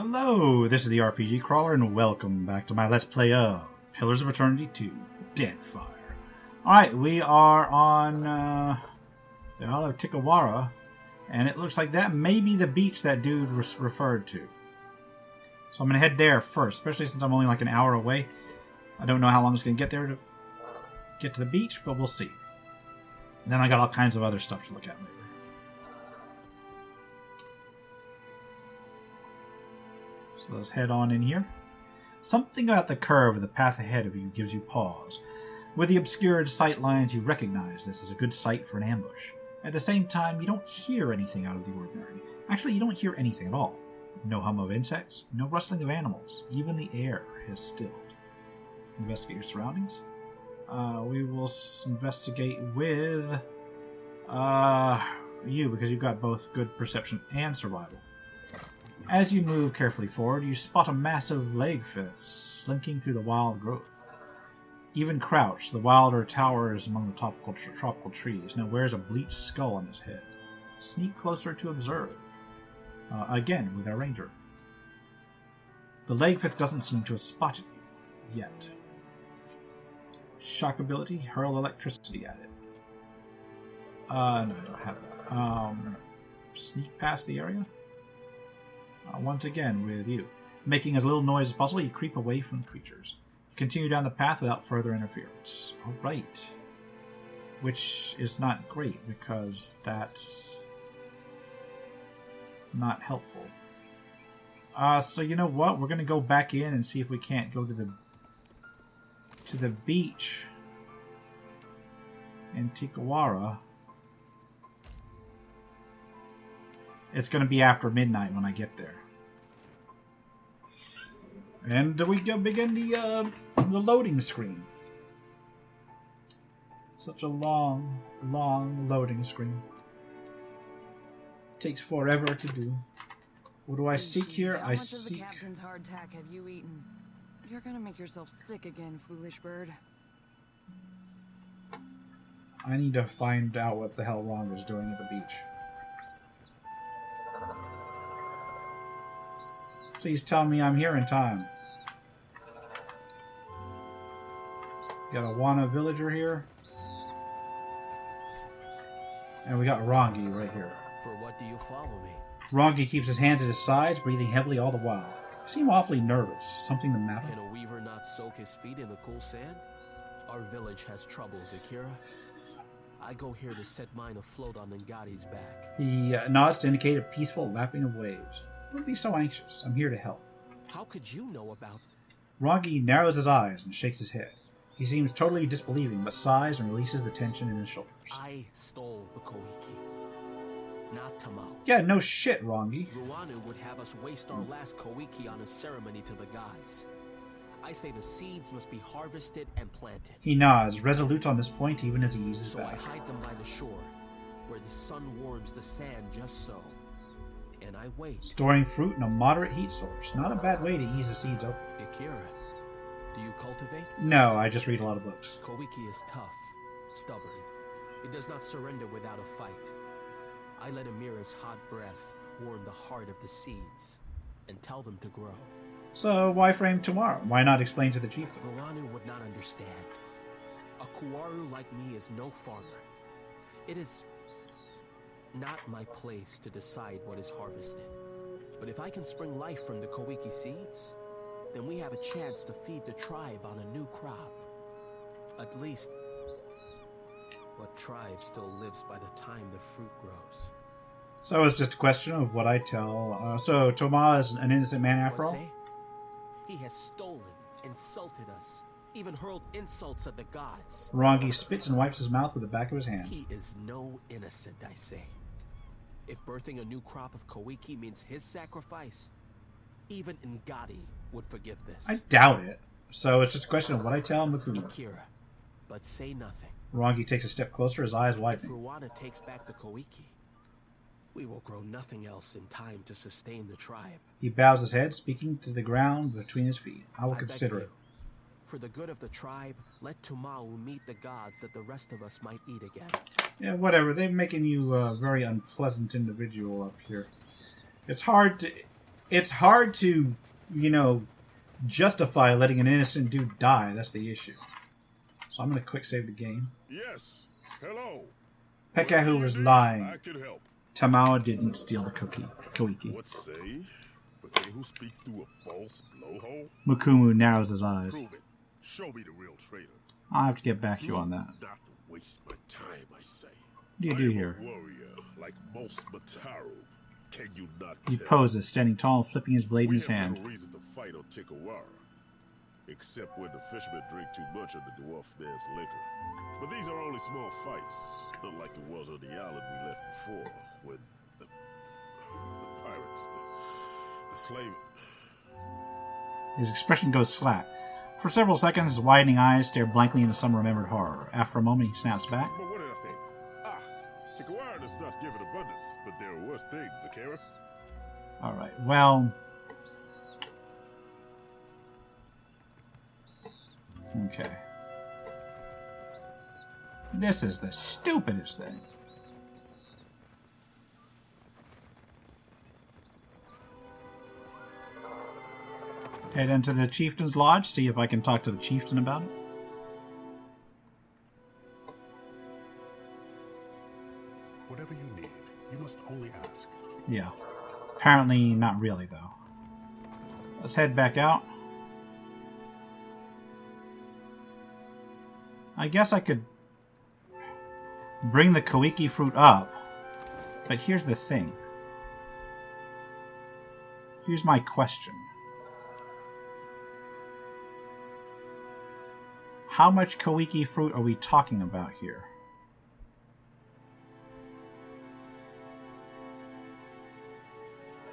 Hello, this is the RPG Crawler, and welcome back to my Let's Play of Pillars of Eternity 2, Deadfire. Alright, we are on the Isle of Tikawara, and it looks like that may be the beach that dude was referred to. So I'm going to head there first, especially since I'm only like an hour away. I don't know how long it's going to get there to get to the beach, but we'll see. And then I got all kinds of other stuff to look at later. So let's head on in here. Something about the curve of the path ahead of you gives you pause. With the obscured sight lines, you recognize this as a good site for an ambush. At the same time, you don't hear anything out of the ordinary. Actually, you don't hear anything at all. No hum of insects, no rustling of animals. Even the air has stilled. Investigate your surroundings. We will investigate with you, because you've got both good perception and survival. As you move carefully forward, you spot a massive legfith slinking through the wild growth. Even crouched, the wilder towers among the tropical trees. Now wears a bleached skull on his head. Sneak closer to observe. Again, with our ranger. The legfith doesn't seem to have spotted you yet. Shock ability, hurl electricity at it. No, I don't have that. Sneak past the area. Once again, with you. Making as little noise as possible, you creep away from the creatures. You continue down the path without further interference. Alright. Which is not great, because that's not helpful. So you know what? We're going to go back in and see if we can't go to the beach in Tikawara. It's going to be after midnight when I get there. And we begin the loading screen. Such a long, long loading screen. Takes forever to do. What do I seek here? I seek... How much of the captain's hardtack have you eaten? You're gonna make yourself sick again, foolish bird. I need to find out what the hell Ron was doing at the beach. Please tell me I'm here in time. Got a Wana villager here. And we got Rongi right here. For what do you follow me? Rongi keeps his hands at his sides, breathing heavily all the while. You seem awfully nervous. Something the matter? Can a weaver not soak his feet in the cool sand? Our village has troubles, Akira. I go here to set mine afloat on Ngati's back. He nods to indicate a peaceful lapping of waves. Don't be so anxious. I'm here to help. How could you know about... Rongi narrows his eyes and shakes his head. He seems totally disbelieving, but sighs and releases the tension in his shoulders. I stole the Koiki, not Tamao. Yeah, no shit, Rongi. Ruanu would have us waste our last Koiki on a ceremony to the gods. I say the seeds must be harvested and planted. He nods, resolute on this point even as he eases So back. I hide them by the shore, where the sun warms the sand just so. And I wait. Storing fruit in a moderate heat source. Not a bad way to ease the seeds open. Akira, do you cultivate? No, I just read a lot of books. Koiki is tough, stubborn. It does not surrender without a fight. I let Amira's hot breath warm the heart of the seeds and tell them to grow. So why frame tomorrow? Why not explain to the chief? Ruanu would not understand. A Kuaru like me is no farmer. It is not my place to decide what is harvested. But if I can spring life from the Koiki seeds, then we have a chance to feed the tribe on a new crop. At least, what tribe still lives by the time the fruit grows? So it's just a question of what I tell. So Toma is an innocent man after all? What say? He has stolen, insulted us, even hurled insults at the gods. Rongi spits and wipes his mouth with the back of his hand. He is no innocent, I say. If birthing a new crop of Koiki means his sacrifice, even Ngati would forgive this. I doubt it. So it's just a question of what I tell Mukuma. Akira, but say nothing. Rongi takes a step closer, his eyes If widening. Ruana takes back the Koiki, we will grow nothing else in time to sustain the tribe. He bows his head, speaking to the ground between his feet. I will consider it. For the good of the tribe, let Tumau meet the gods that the rest of us might eat again. Yeah, whatever. They're making you a very unpleasant individual up here. It's hard to... It's hard to, justify letting an innocent dude die. That's the issue. So I'm going to quick save the game. Yes. Hello. Pekahu was lying. I could help. Tamao didn't steal the Koiki. What say? Pekahu speak through a false blowhole? Mukumu narrows his eyes. Prove it. Show me the real traitor. I'll have to get back to you on that. Not waste my time, I say. What do you do here? A warrior, like most Mataru. Can you not He tell? poses, standing tall, flipping his blade in his hand. We have no reason to fight on Tikawara. Except when the fishermen drink too much of the dwarf man's liquor. But these are only small fights, unlike it was on the island we left before, when the pirates, the slave... His expression goes slack. For several seconds, his widening eyes stare blankly into some remembered horror. After a moment, he snaps back. But what did I say? Tikawara does not give an abundance, but there are worse things, Akira. Alright, well... Okay. This is the stupidest thing. Head into the chieftain's lodge, see if I can talk to the chieftain about it. Whatever you need, you must only ask. Yeah. Apparently not really, though. Let's head back out. I guess I could bring the Koiki fruit up. But here's the thing. Here's my question. How much Koiki fruit are we talking about here?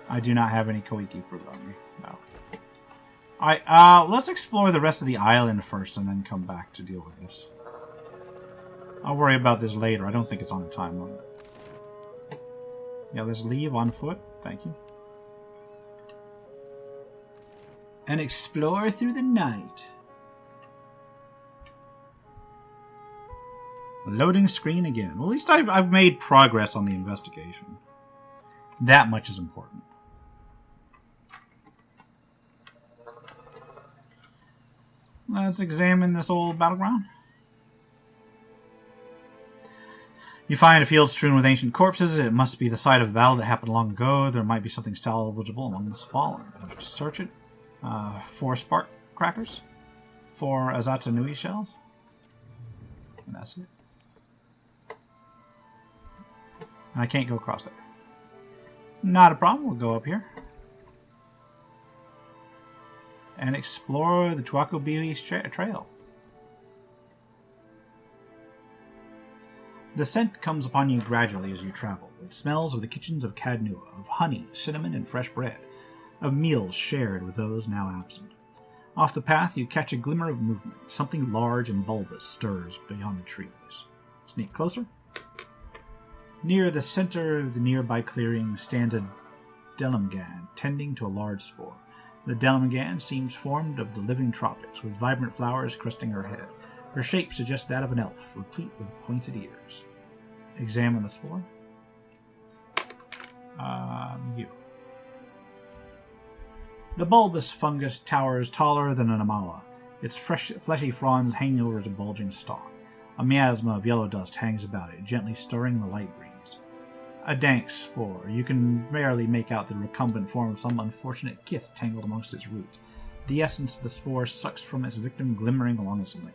I do not have any Koiki fruit on me. No. Let's explore the rest of the island first and then come back to deal with this. I'll worry about this later. I don't think it's on the time limit. Yeah, let's leave on foot. Thank you. And explore through the night. Loading screen again. Well, at least I've made progress on the investigation. That much is important. Let's examine this old battleground. You find a field strewn with ancient corpses. It must be the site of a battle that happened long ago. There might be something salvageable among the fallen. Search it. 4 spark crackers. 4 Azatanui shells. And that's it. I can't go across there. Not a problem. We'll go up here. And explore the Tuakubiwi's trail. The scent comes upon you gradually as you travel. It smells of the kitchens of Kadnua, of honey, cinnamon, and fresh bread, of meals shared with those now absent. Off the path, you catch a glimmer of movement. Something large and bulbous stirs beyond the trees. Sneak closer. Near the center of the nearby clearing stands a Delimgan, tending to a large spore. The Delimgan seems formed of the living tropics, with vibrant flowers cresting her head. Her shape suggests that of an elf, replete with pointed ears. Examine the spore. You. The bulbous fungus towers taller than an amawa, its fleshy fronds hanging over its bulging stalk. A miasma of yellow dust hangs about it, gently stirring the light breeze. A dank spore. You can barely make out the recumbent form of some unfortunate kith tangled amongst its roots. The essence of the spore sucks from its victim, glimmering along its length.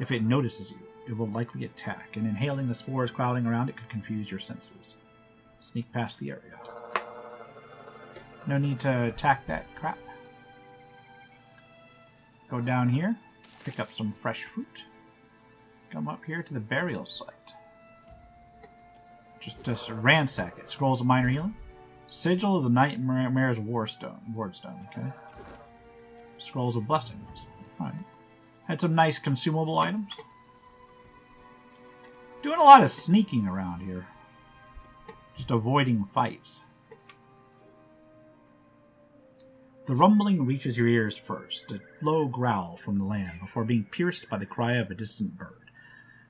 If it notices you, it will likely attack, and inhaling the spores clouding around it could confuse your senses. Sneak past the area. No need to attack that crap. Go down here, pick up some fresh fruit. Come up here to the burial site. Just ransack it. Scrolls of minor healing. Sigil of the Nightmare's Wardstone, okay. Scrolls of blessings. Alright. Had some nice consumable items. Doing a lot of sneaking around here. Just avoiding fights. The rumbling reaches your ears first, a low growl from the land, before being pierced by the cry of a distant bird.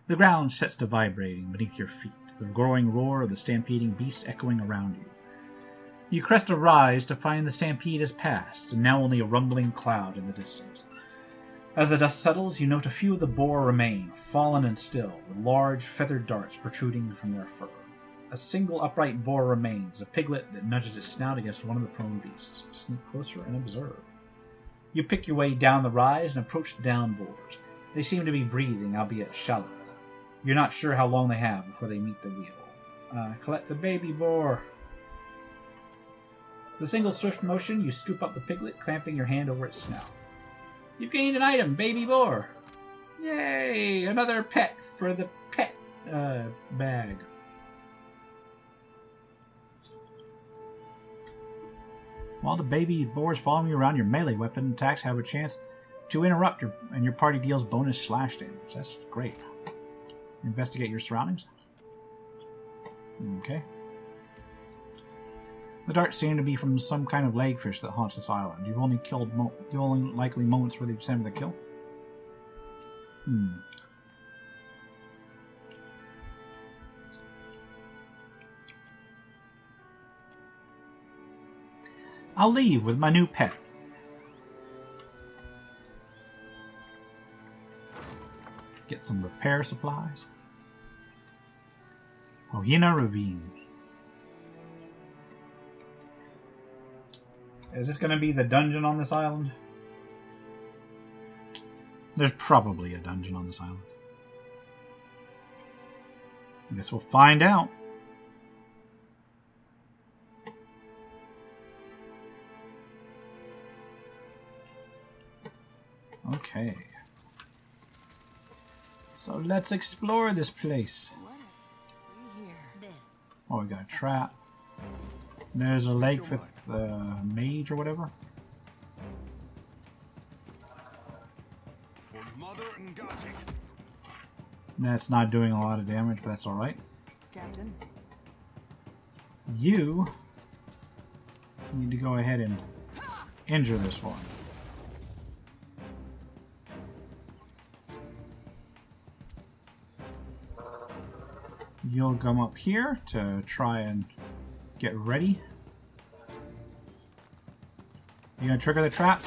The ground sets to vibrating beneath your feet, the growing roar of the stampeding beasts echoing around you. You crest a rise to find the stampede has passed, and now only a rumbling cloud in the distance. As the dust settles, you note a few of the boar remain, fallen and still, with large feathered darts protruding from their fur. A single upright boar remains, a piglet that nudges its snout against one of the prone beasts. Sneak closer and observe. You pick your way down the rise and approach the down boars. They seem to be breathing, albeit shallow. You're not sure how long they have before they meet the wheel. Collect the baby boar. With a single swift motion, you scoop up the piglet, clamping your hand over its snout. You've gained an item, baby boar. Yay! Another pet for the pet bag. While the baby boars following you around, your melee weapon attacks have a chance to interrupt and your party deals bonus slash damage. That's great. Investigate your surroundings. Okay. The darts seem to be from some kind of lagfish that haunts this island. You've only killed the only likely moments where they've sent the kill. I'll leave with my new pet. Get some repair supplies. Ohina Ravine. Is this going to be the dungeon on this island? There's probably a dungeon on this island. I guess we'll find out. Okay. So let's explore this place. Oh, we got a trap. There's a lake with mage or whatever. That's not doing a lot of damage, but that's alright. Captain. You need to go ahead and injure this one. You'll come up here to try and get ready. You gonna trigger the trap?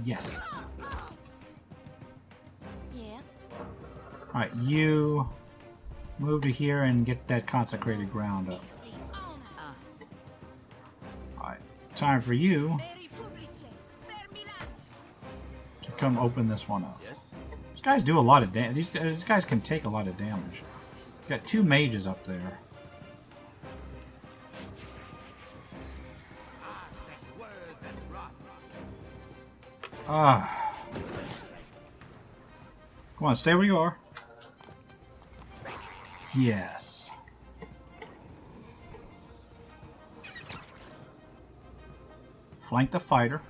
Yes. Yeah. Alright, you move to here and get that consecrated ground up. Alright, time for you to come open this one up. These guys do a lot of damage. These guys can take a lot of damage. Got two mages up there. Ah. Come on, stay where you are. Yes. Flank the fighter.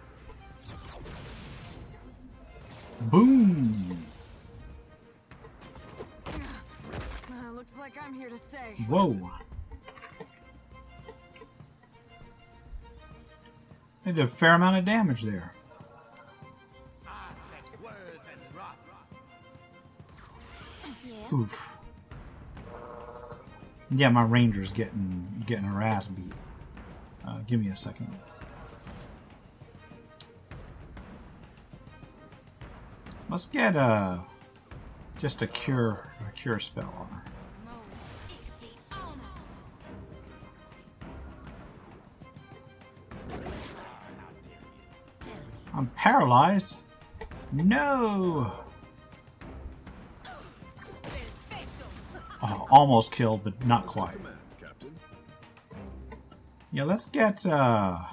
Boom. Looks like I'm here to stay. Whoa. They did a fair amount of damage there. Yeah. Oof. Yeah, my ranger's getting her ass beat. Give me a second. Let's get just a cure spell on her. I'm paralyzed. No. Oh, almost killed, but not quite. Yeah, let's get that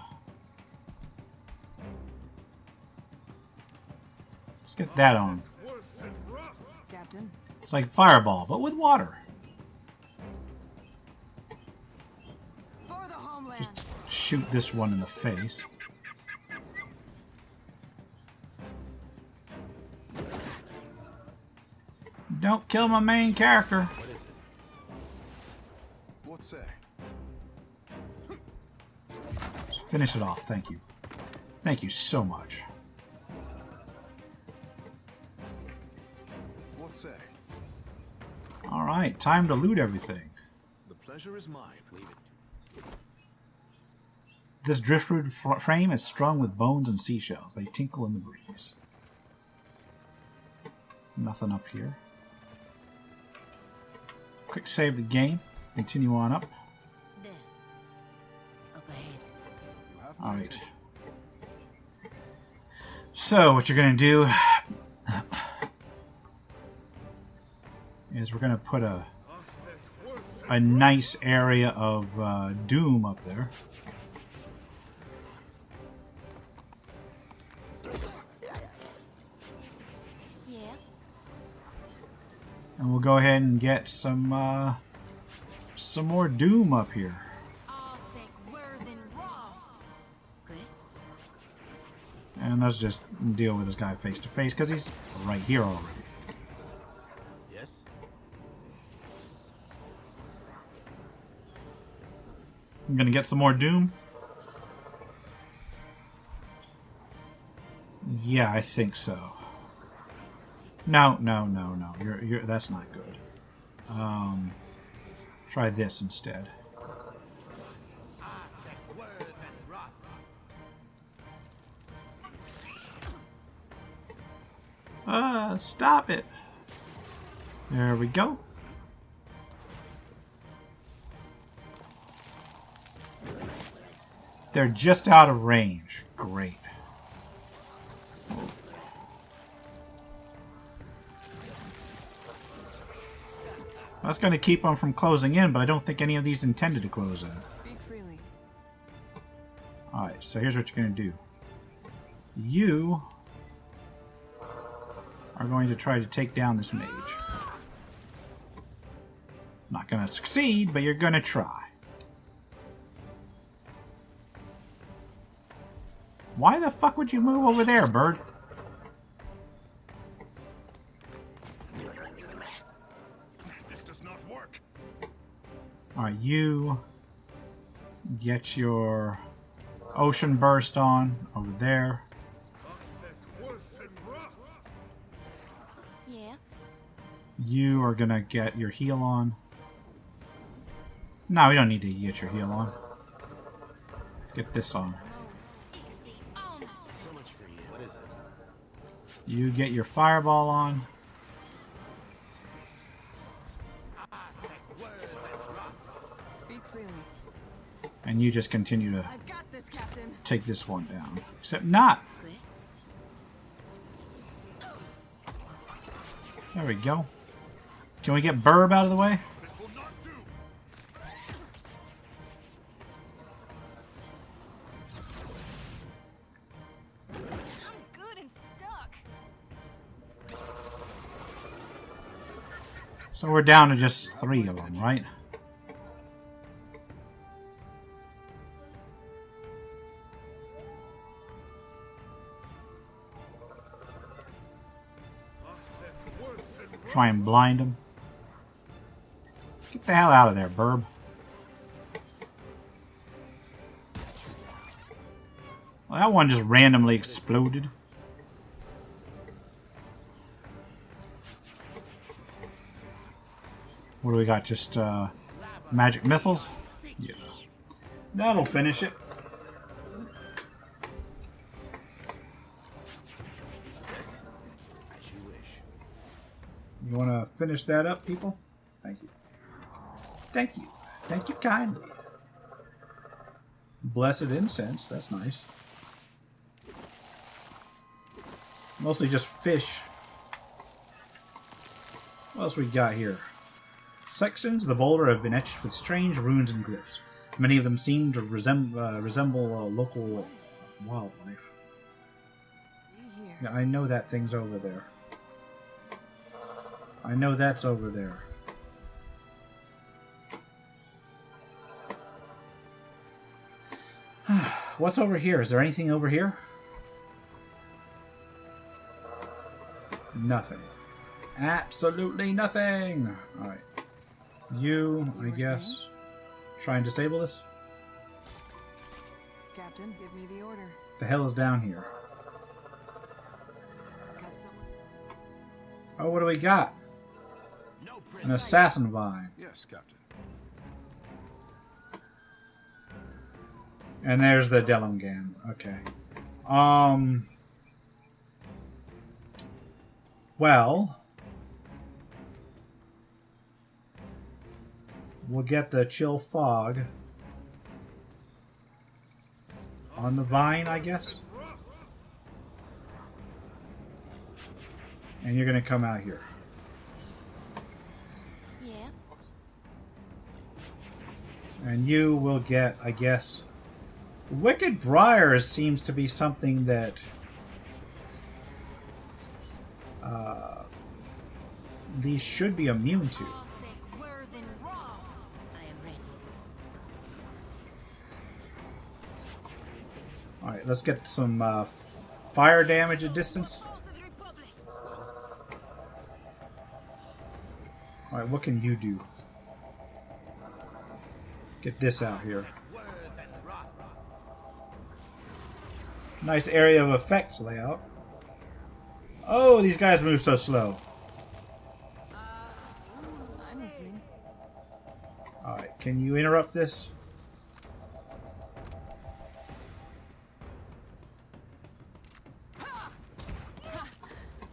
on. Captain. It's like Fireball, but with water. For the homeland. Just shoot this one in the face. Don't kill my main character. What's that? Finish it off, thank you. Thank you so much. What's that? Alright, time to loot everything. The pleasure is mine. Leave it. This driftwood frame is strung with bones and seashells. They tinkle in the breeze. Nothing up here. Quick save the game. Continue on up. There. Up ahead. Alright. So, what you're going to do is we're going to put a nice area of doom up there. Yeah. And we'll go ahead and get some more doom up here. Okay. And let's just deal with this guy face to face because he's right here already. Yes? I'm gonna get some more doom. Yeah, I think so. No. You're that's not good. Try this instead. Stop it. There we go. They're just out of range. Great. That's going to keep them from closing in, but I don't think any of these intended to close in. Speak freely. Alright, so here's what you're going to do. You are going to try to take down this mage. Not going to succeed, but you're going to try. Why the fuck would you move over there, bird? This does not work. Alright, you get your ocean burst on over there. Yeah. You are gonna get your heal on. No, we don't need to get your heal on. Get this on. So much for you. What is it? You get your fireball on. Speak freely. And you just continue to I've got this, Captain. take this one down. Except not. Great. There we go. Can we get Burb out of the way? This will not do. I'm good and stuck. So we're down to just 3 of them, right? Try and blind them. Get the hell out of there, Burb. Well, that one just randomly exploded. What do we got? Just magic missiles? Yeah. That'll finish it. As you wish. You want to finish that up, people? Thank you. Thank you. Thank you kindly. Blessed incense. That's nice. Mostly just fish. What else we got here? Sections of the boulder have been etched with strange runes and glyphs. Many of them seem to resemble local wildlife. Be here. Yeah, I know that thing's over there. I know that's over there. What's over here? Is there anything over here? Nothing. Absolutely nothing! Alright. You, I were guess, try and disable this? Captain, give me the order. The hell is down here? Got someone? Oh, what do we got? No An prisoner. assassin vine. Yes, Captain. And there's the Delungan. Okay. Well, we'll get the chill fog on the vine, I guess. And you're going to come out here. Yeah. And you will get, I guess... Wicked Briars seems to be something that... these should be immune to. I am ready. Alright, let's get some fire damage at distance. Alright, what can you do? Get this out here. Nice area of effects layout. Oh, these guys move so slow. I'm listening. Alright, can you interrupt this?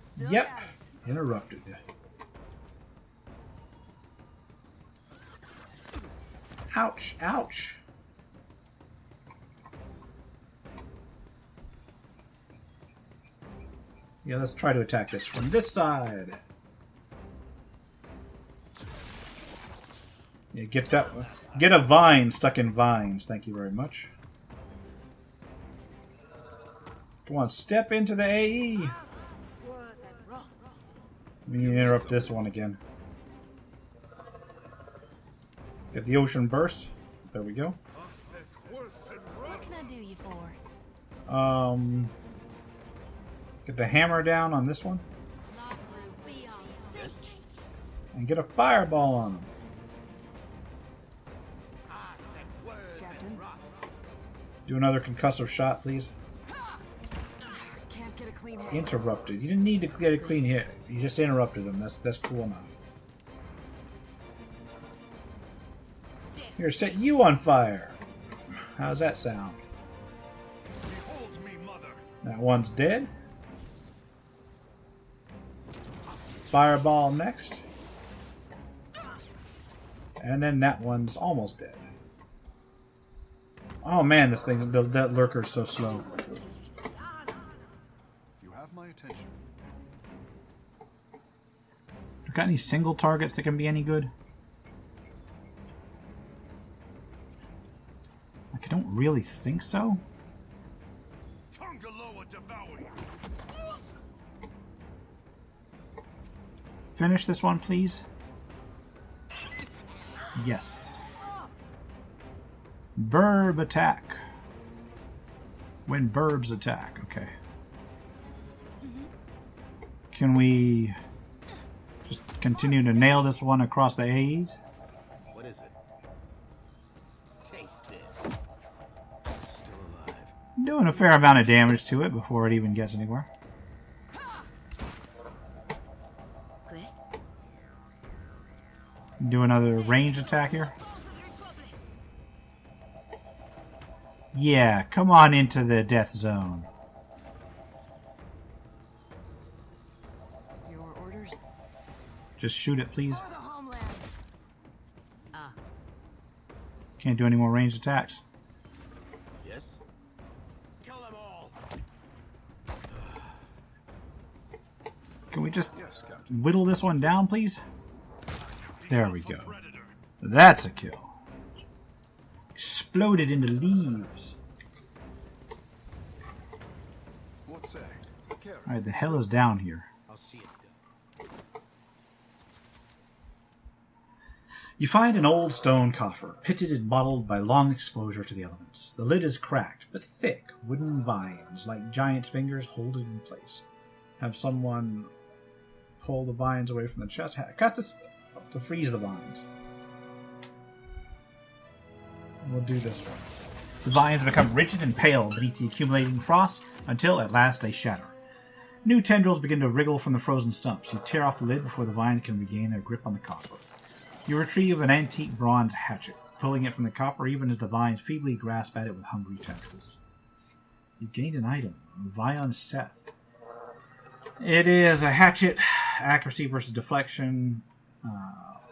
Still Yep, got it. interrupted. Ouch, ouch. Yeah, let's try to attack this from this side. Yeah, get a vine stuck in vines. Thank you very much. Come on, step into the AE. We need to interrupt this one again. Get the ocean burst. There we go. What can I do you for? Get the hammer down on this one. Love will be on sick. And get a fireball on them. Captain, Do another concussive shot, please. can't get a clean hit. Interrupted. You didn't need to get a clean hit. You just interrupted them. That's cool enough. Here, set you on fire. How's that sound? Behold me, mother. That one's dead. Fireball next. And then that one's almost dead. Oh man, this thing, that lurker's so slow. You have my attention. You got any single targets that can be any good? Like, I don't really think so. Tungaloa devour you. Finish this one, please. Yes. Burb attack. When burbs attack. Okay. Can we just continue to nail this one across the A's? What is it? Taste this. Still alive. Doing a fair amount of damage to it before it even gets anywhere. Okay. Do another range attack here. Yeah, come on into the death zone. Your orders? Just shoot it, please. For the homeland. Can't do any more ranged attacks. Yes? Kill them all! Can we just Yes, Captain. whittle this one down, please? There we go. Predator. That's a kill. Exploded into leaves. What say? Carry. Alright, the hell is down here? I'll see it done. You find an old stone coffer, pitted and mottled by long exposure to the elements. The lid is cracked, but thick wooden vines, like giant fingers, hold it in place. Have someone pull the vines away from the chest. Cast a spell to freeze the vines. We'll do this one. The vines become rigid and pale beneath the accumulating frost until at last they shatter. New tendrils begin to wriggle from the frozen stumps. You tear off the lid before the vines can regain their grip on the coffer. You retrieve an antique bronze hatchet. pulling it from the copper even as the vines feebly grasp at it with hungry tentacles. You gained an item, Vion Seth. It is a hatchet, accuracy versus deflection,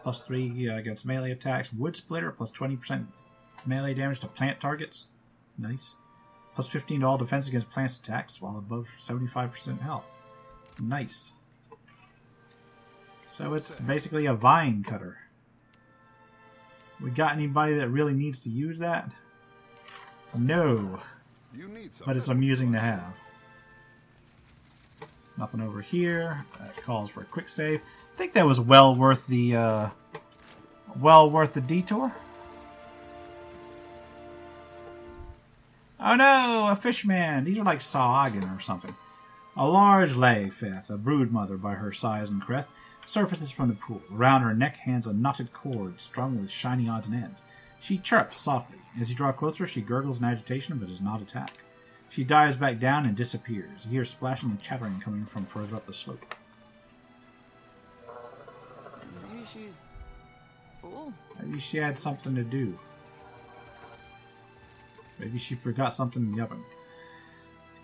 +3 against melee attacks, wood splitter, +20% melee damage to plant targets. Nice. +15 to all defense against plants attacks while above 75% health. Nice. So it's basically a vine cutter. We got anybody that really needs to use that? No. But it's amusing to have. Nothing over here. That calls for a quick save. I think that was well worth the detour. Oh no, a fishman. These are like Sa'agin or something. A large lagfith, a brood mother by her size and crest, surfaces from the pool. Around her neck hangs a knotted cord strung with shiny odds and ends. She chirps softly. As you draw closer, she gurgles in agitation but does not attack. She dives back down and disappears. You hear splashing and chattering coming from further up the slope. Maybe she's full. Maybe she had something to do. Maybe she forgot something in the oven.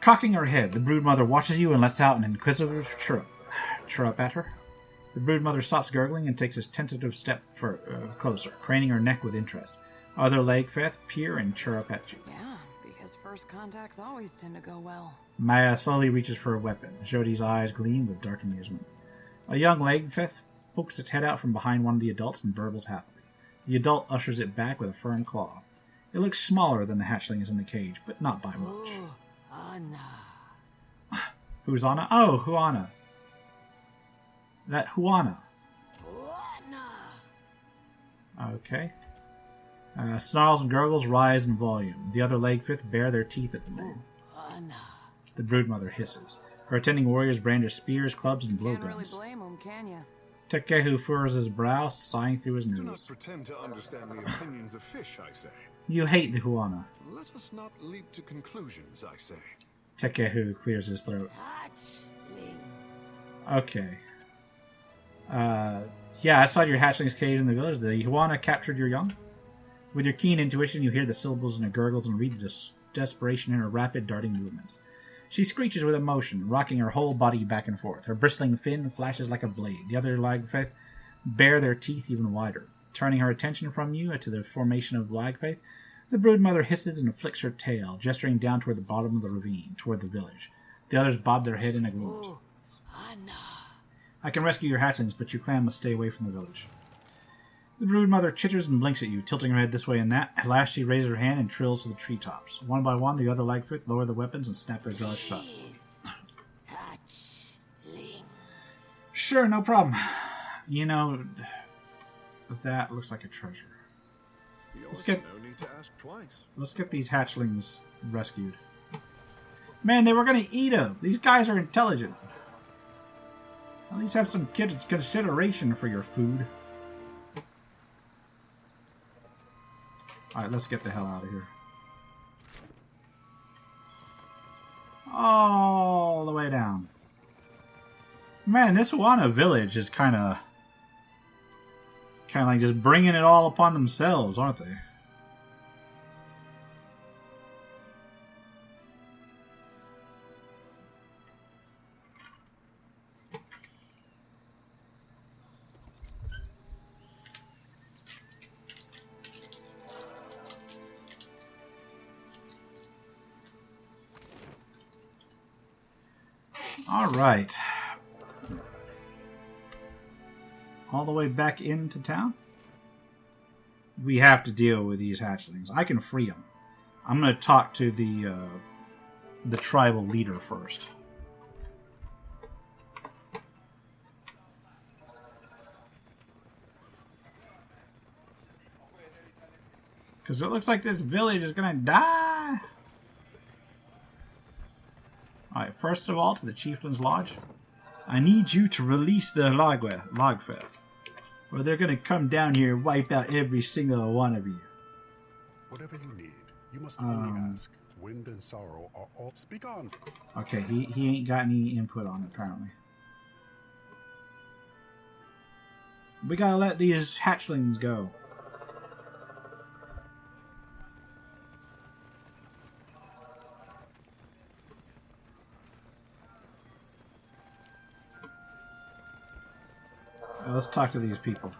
Cocking her head, the broodmother watches you and lets out an inquisitive chirrup at her. The broodmother stops gurgling and takes a tentative step closer, craning her neck with interest. Other lagfith peer and chirrup at you. Yeah, because first contacts always tend to go well. Maya slowly reaches for a weapon. Jodi's eyes gleam with dark amusement. A young lagfith pokes its head out from behind one of the adults and burbles happily. The adult ushers it back with a firm claw. It looks smaller than the hatchlings in the cage, but not by much. Ooh, Anna. Who's Anna? Oh, Huana. That Huana. Okay. Snarls and gurgles rise in volume. The other lagfith bare their teeth at the name. The broodmother hisses. Her attending warriors brandish spears, clubs, and blowguns. Can't really blame them, can ya? Tekehu furrows his brow, sighing through his Do not nose. pretend to understand the opinions of fish, I say. You hate the Huana. Let us not leap to conclusions, I say. Tekehu clears his throat. Okay. Yeah, outside your hatchlings cage in the village, the Huana captured your young. With your keen intuition, you hear the syllables in her gurgles and read the desperation in her rapid, darting movements. She screeches with emotion, rocking her whole body back and forth. Her bristling fin flashes like a blade. The other lagfith bare their teeth even wider. Turning her attention from you to the formation of lagfith, the broodmother hisses and flicks her tail, gesturing down toward the bottom of the ravine, toward the village. The others bob their head in agreement. I can rescue your hatchlings, but you clan must stay away from the village. The broodmother chitters and blinks at you, tilting her head this way and that. At last she raises her hand and trills to the treetops. One by one, the other lagfith lower the weapons and snap their jaws shut. Sure, no problem. You know, that looks like a treasure. No need to ask twice. Let's get these hatchlings rescued. Man, they were gonna eat them. These guys are intelligent. At least have some consideration for your food. Alright, let's get the hell out of here. All the way down. Man, this Huana village is kind of like just bringing it all upon themselves, aren't they? All right. All the way back into town? We have to deal with these hatchlings. I can free them. I'm going to talk to the tribal leader first. Because it looks like this village is going to die. Alright, first of all, to the Chieftain's Lodge. I need you to release the Lagfeth, or they're going to come down here and wipe out every single one of you. Whatever you need, you must only ask. Wind and sorrow are all... Speak on! Okay, he ain't got any input on it, apparently. We gotta let these hatchlings go. Let's talk to these people.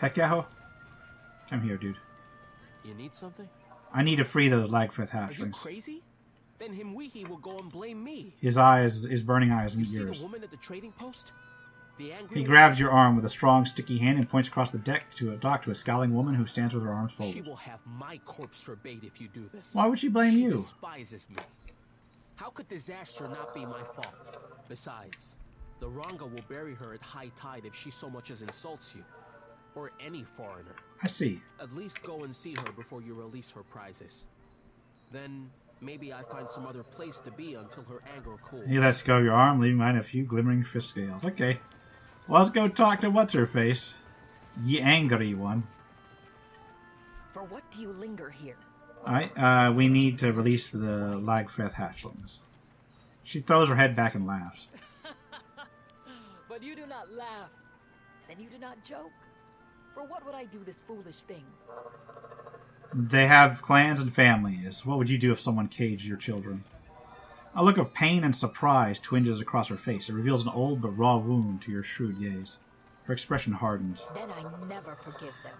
Pekeho? Come here, dude. You need something? I need to free those Lagfith Are you hatchlings. crazy? Then Himwehi will go and blame me. His eyes, his burning eyes You meet see yours. the woman at the trading post? The angry He one? grabs your arm with a strong, sticky hand and points across the deck to a scowling woman who stands with her arms She folded. will have my corpse for bait if you do this. Why would she blame She you? despises me. How could disaster not be my fault? Besides, the Ranga will bury her at high tide if she so much as insults you. Or any foreigner. I see. At least go and see her before you release her prizes. Then, maybe I find some other place to be until her anger cools. He lets go of your arm, leaving behind a few glimmering fish scales. Okay. Well, let's go talk to What's-Her-Face. Ye angry one. For what do you linger here? Alright, we need to release the Lagfeth hatchlings. She throws her head back and laughs. But you do not laugh. Then you do not joke. For what would I do this foolish thing? They have clans and families. What would you do if someone caged your children? A look of pain and surprise twinges across her face. It reveals an old but raw wound to your shrewd gaze. Her expression hardens. Then I never forgive them.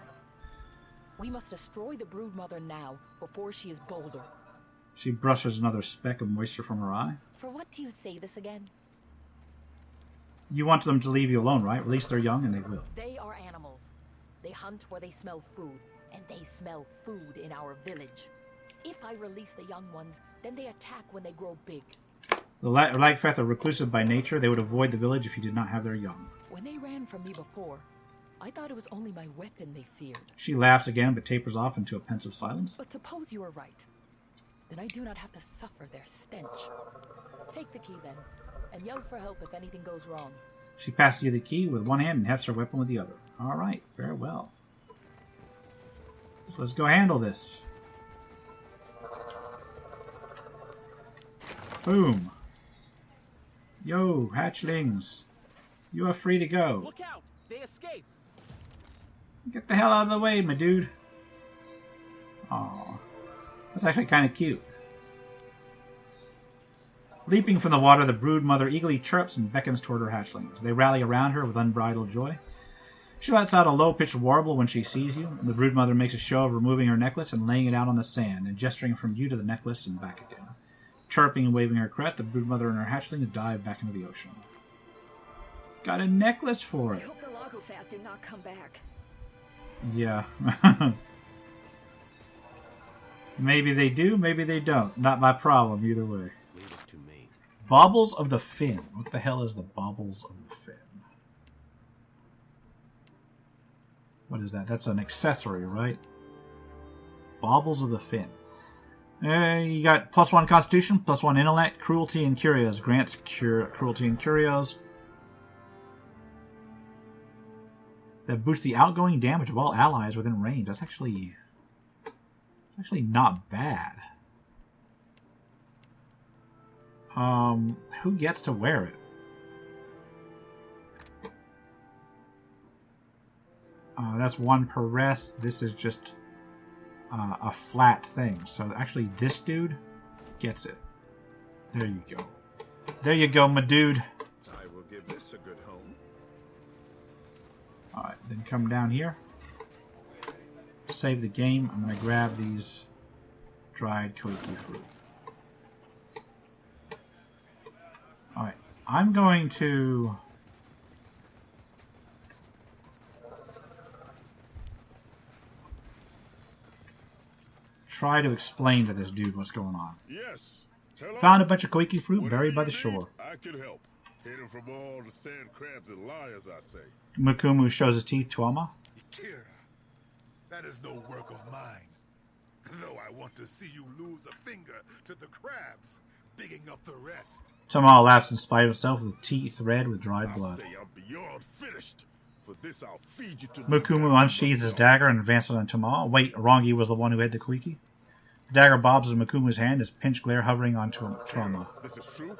We must destroy the broodmother now, before she is bolder. She brushes another speck of moisture from her eye. For what do you say this again? You want them to leave you alone, right? Release their young and they will. They are animals. They hunt where they smell food, and they smell food in our village. If I release the young ones, then they attack when they grow big. The Lagfeth are reclusive by nature. They would avoid the village if you did not have their young. When they ran from me before, I thought it was only my weapon they feared. She laughs again, but tapers off into a pensive silence. But suppose you are right. Then I do not have to suffer their stench. Take the key then, and yell for help if anything goes wrong. She passes you the key with one hand and hefts her weapon with the other. All right, very well. So let's go handle this. Boom. Yo, hatchlings. You are free to go. Look out! They escape! Get the hell out of the way, my dude. Aw. That's actually kind of cute. Leaping from the water, the brood mother eagerly chirps and beckons toward her hatchlings. They rally around her with unbridled joy. She lets out a low-pitched warble when she sees you. The brood mother makes a show of removing her necklace and laying it out on the sand, and gesturing from you to the necklace and back again. Chirping and waving her crest, the brood mother and her hatchlings dive back into the ocean. Got a necklace for I it. hope the Lagofat did not come back. Yeah. Maybe they do, maybe they don't. Not my problem either way. Leave it to me. Baubles of the Fin. What the hell is the Baubles of the Fin? What is that? That's an accessory, right? Baubles of the Fin. You got +1 Constitution, +1 Intellect, Cruelty and Curios. Grants Cruelty and Curios. That boosts the outgoing damage of all allies within range. That's actually not bad. Who gets to wear it? That's 1 per rest. This is just a flat thing. So actually, this dude gets it. There you go. There you go, my dude. I will give this a good home. Alright, then come down here. Save the game. I'm going to grab these dried koiki fruit. Alright, I'm going to try to explain to this dude what's going on. Yes. Hello? Found a bunch of koiki fruit Whatever buried by the you shore. need, I can help. Hidden from all the sand crabs and liars, I say. Mukumu shows his teeth to Alma. Kira, that is no work of mine. Though I want to see you lose a finger to the crabs, digging up the rest. Tama laughs in spite of himself with teeth red with dried blood. I say I'm beyond finished. For this, I'll feed you to Mukumu unsheathes his dagger and advances on Tama. Wait, Rongi was the one who had the koiki? The dagger bobs in Mukumu's hand, his pinched glare hovering on Tama. This is true.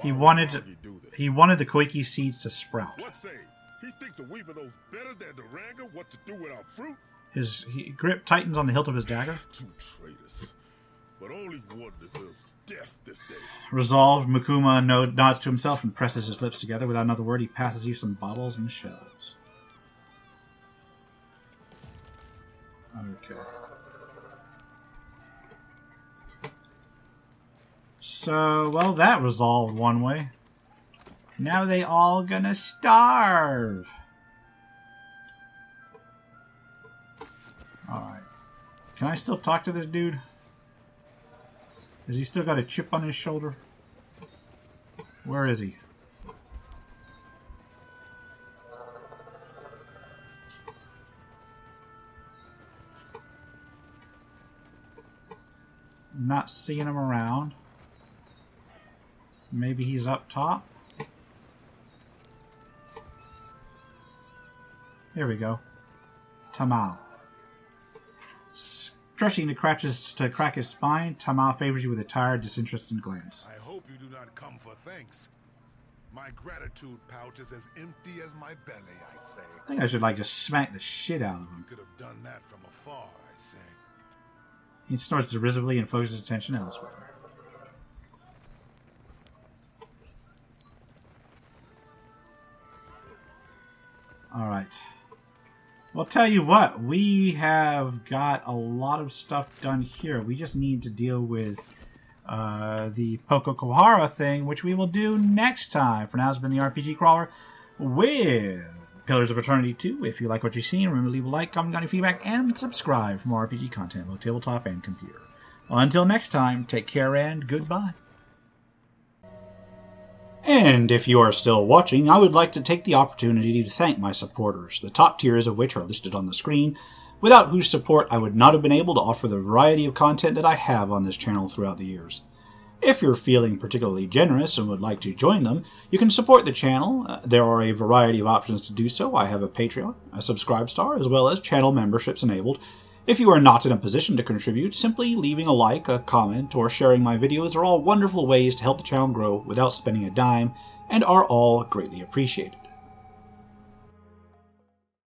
He Why wanted would you do this? the koiki seeds to sprout. What say? He thinks a weaver knows better than the Ranga what to do with our fruit? His grip tightens on the hilt of his dagger. 2 traitors. But only one deserves death this day. Resolved, Mukuma nods to himself and presses his lips together. Without another word, he passes you some bottles and shells. Okay. So, well, that resolved one way. Now they all gonna starve. Alright. Can I still talk to this dude? Has he still got a chip on his shoulder? Where is he? Not seeing him around. Maybe he's up top. Here we go. Tamal. Stretching to crack his spine, Tamal favors you with a tired, disinterested glance. I hope you do not come for thanks. My gratitude pouch is as empty as my belly, I say. I think I should just smack the shit out of him. You could have done that from afar, I say. He snorts derisively and focuses his attention elsewhere. Alright. Well, tell you what, we have got a lot of stuff done here. We just need to deal with the Poco Kohara thing, which we will do next time. For now, it's been the RPG Crawler with Pillars of Eternity 2. If you like what you've seen, remember to leave a like, comment on your feedback, and subscribe for more RPG content, both tabletop and computer. Well, until next time, take care and goodbye. And if you are still watching, I would like to take the opportunity to thank my supporters, the top tiers of which are listed on the screen, without whose support I would not have been able to offer the variety of content that I have on this channel throughout the years. If you're feeling particularly generous and would like to join them, you can support the channel. There are a variety of options to do so. I have a Patreon, a Subscribestar, as well as channel memberships enabled. If you are not in a position to contribute, simply leaving a like, a comment, or sharing my videos are all wonderful ways to help the channel grow without spending a dime, and are all greatly appreciated.